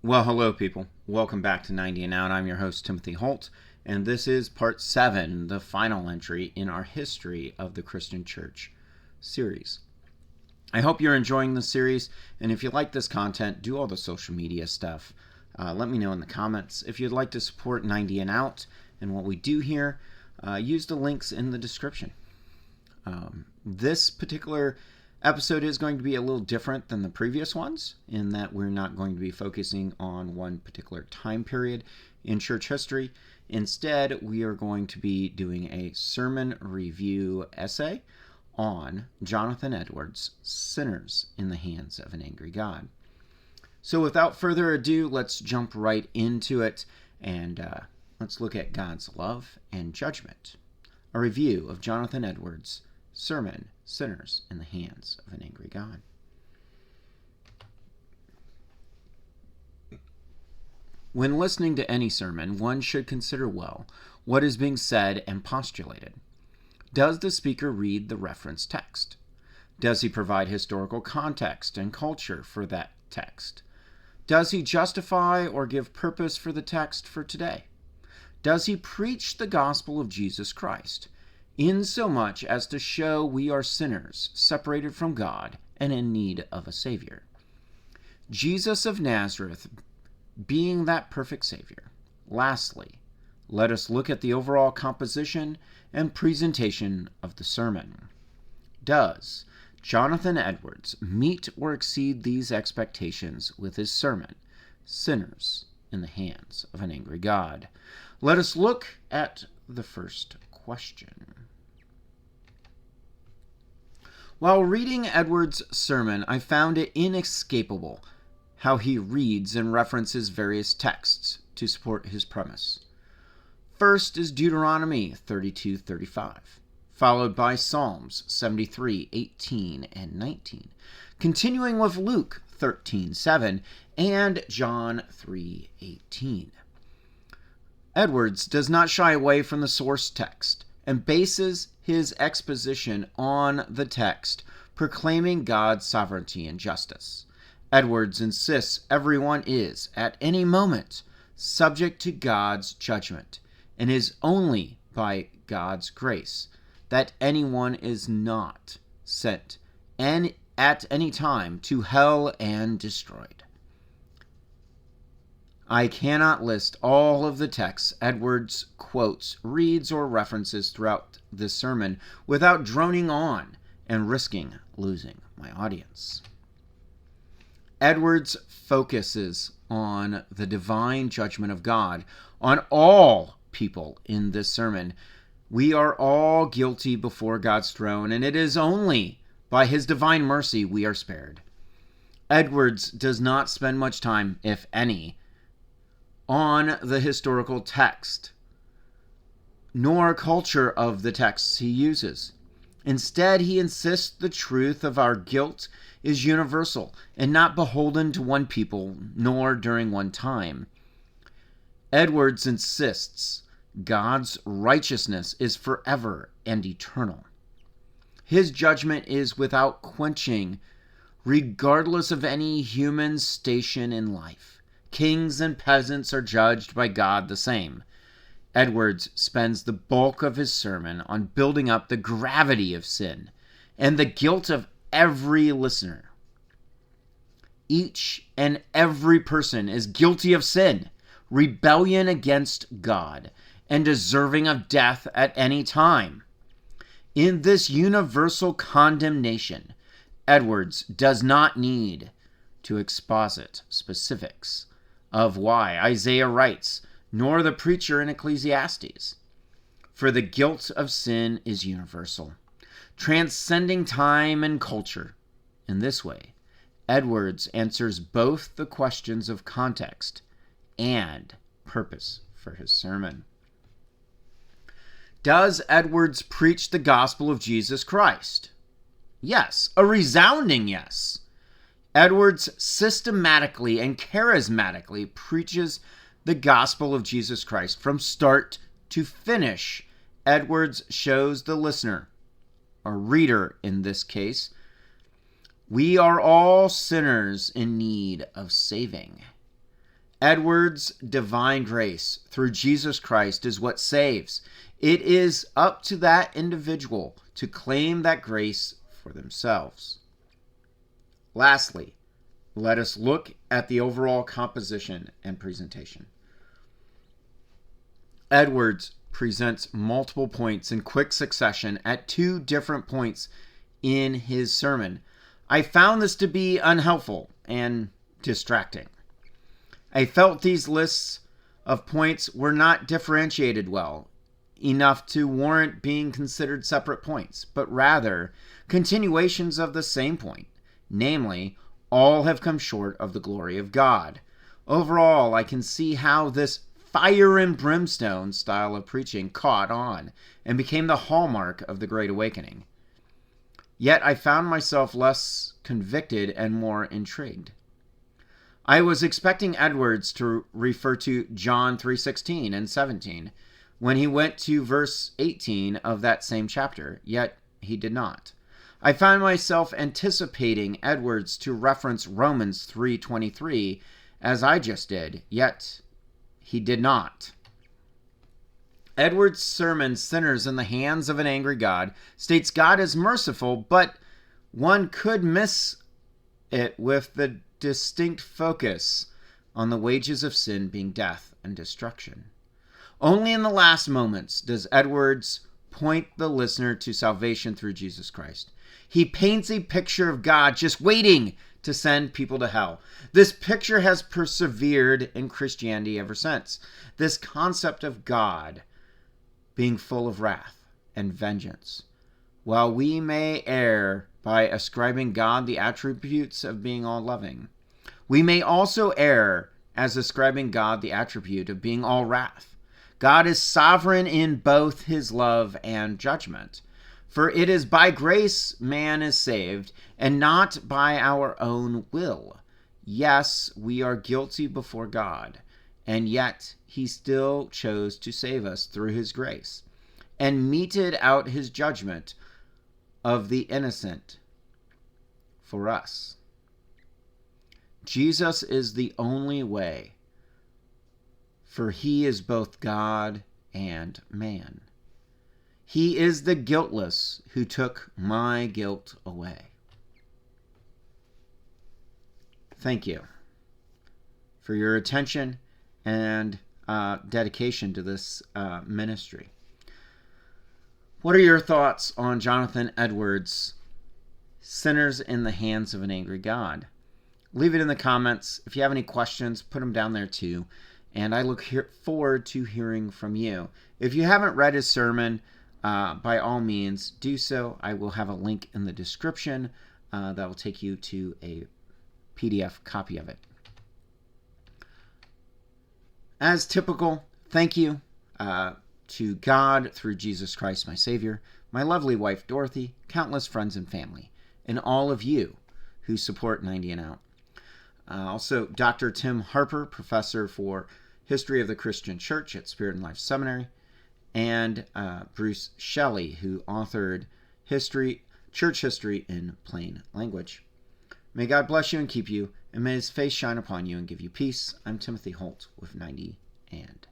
Well, hello, people. Welcome back to 90 and Out. I'm your host, Timothy Holt, and this is part 7, the final entry in our History of the Christian Church series. I hope you're enjoying the series, and if you like this content, do all the social media stuff. Let me know in the comments. If you'd like to support 90 and Out and what we do here, use the links in the description. This particular episode is going to be a little different than the previous ones in that we're not going to be focusing on one particular time period in church history. Instead, we are going to be doing a sermon review essay on Johnathan Edwards' Sinners in the Hands of an Angry God. So without further ado, let's jump right into it and let's look at God's love and judgment. A review of Johnathan Edwards' sermon, Sinners in the Hands of an Angry God. When listening to any sermon, one should consider well what is being said and postulated. Does the speaker read the reference text? Does he provide historical context and culture for that text? Does he justify or give purpose for the text for today? Does he preach the gospel of Jesus Christ, insomuch as to show we are sinners, separated from God, and in need of a Savior? Jesus of Nazareth being that perfect Savior. Lastly, let us look at the overall composition and presentation of the sermon. Does Johnathan Edwards meet or exceed these expectations with his sermon, Sinners in the Hands of an Angry God? Let us look at the first question. While reading Edwards' sermon, I found it inescapable how he reads and references various texts to support his premise. First is Deuteronomy 32:35, followed by Psalms 73:18 and 19, continuing with Luke 13:7 and John 3:18. Edwards does not shy away from the source text and bases his exposition on the text, proclaiming God's sovereignty and justice. Edwards insists everyone is, at any moment, subject to God's judgment, and is only by God's grace that anyone is not sent at any time to hell and destroyed. I cannot list all of the texts Edwards quotes, reads, or references throughout this sermon without droning on and risking losing my audience. Edwards focuses on the divine judgment of God on all people in this sermon. We are all guilty before God's throne, and it is only by his divine mercy we are spared. Edwards does not spend much time, if any, on the historical text, nor culture of the texts he uses. Instead, he insists the truth of our guilt is universal and not beholden to one people, nor during one time. Edwards insists God's righteousness is forever and eternal. His judgment is without quenching, regardless of any human station in life. Kings and peasants are judged by God the same. Edwards spends the bulk of his sermon on building up the gravity of sin and the guilt of every listener. Each and every person is guilty of sin, rebellion against God, and deserving of death at any time. In this universal condemnation, Edwards does not need to exposit specifics of why Isaiah writes, nor the preacher in Ecclesiastes. For the guilt of sin is universal, transcending time and culture. In this way, Edwards answers both the questions of context and purpose for his sermon. Does Edwards preach the gospel of Jesus Christ? Yes, a resounding yes. Edwards systematically and charismatically preaches the gospel of Jesus Christ from start to finish. Edwards shows the listener, or reader in this case, we are all sinners in need of saving. Edwards' divine grace through Jesus Christ is what saves. It is up to that individual to claim that grace for themselves. Lastly, let us look at the overall composition and presentation. Edwards presents multiple points in quick succession at two different points in his sermon. I found this to be unhelpful and distracting. I felt these lists of points were not differentiated well enough to warrant being considered separate points, but rather continuations of the same point, namely, all have come short of the glory of God. Overall, I can see how this fire and brimstone style of preaching caught on and became the hallmark of the Great Awakening. Yet I found myself less convicted and more intrigued. I was expecting Edwards to refer to John 3:16 and 17 when he went to verse 18 of that same chapter, yet he did not. I found myself anticipating Edwards to reference Romans 3:23 as I just did, yet he did not. Edwards' sermon, Sinners in the Hands of an Angry God, states God is merciful, but one could miss it with the distinct focus on the wages of sin being death and destruction. Only in the last moments does Edwards point the listener to salvation through Jesus Christ. He paints a picture of God just waiting to send people to hell. This picture has persevered in Christianity ever since. This concept of God being full of wrath and vengeance. While we may err by ascribing God the attributes of being all-loving, we may also err as ascribing God the attribute of being all wrath. God is sovereign in both his love and judgment. For it is by grace man is saved, and not by our own will. Yes, we are guilty before God, and yet he still chose to save us through his grace, and meted out his judgment of the innocent for us. Jesus is the only way, for he is both God and man. He is the guiltless who took my guilt away. Thank you for your attention and dedication to this ministry. What are your thoughts on Johnathan Edwards' Sinners in the Hands of an Angry God? Leave it in the comments. If you have any questions, put them down there too. And I look forward to hearing from you. If you haven't read his sermon, by all means, do so. I will have a link in the description that will take you to a PDF copy of it. As typical, thank you to God through Jesus Christ, my Savior, my lovely wife, Dorothy, countless friends and family, and all of you who support 90 and Out. Also, Dr. Tim Harper, professor for History of the Christian Church at Spirit and Life Seminary, and Bruce Shelley, who authored Church History in Plain Language. May God bless you and keep you, and may his face shine upon you and give you peace. I'm Timothy Holt with 90 and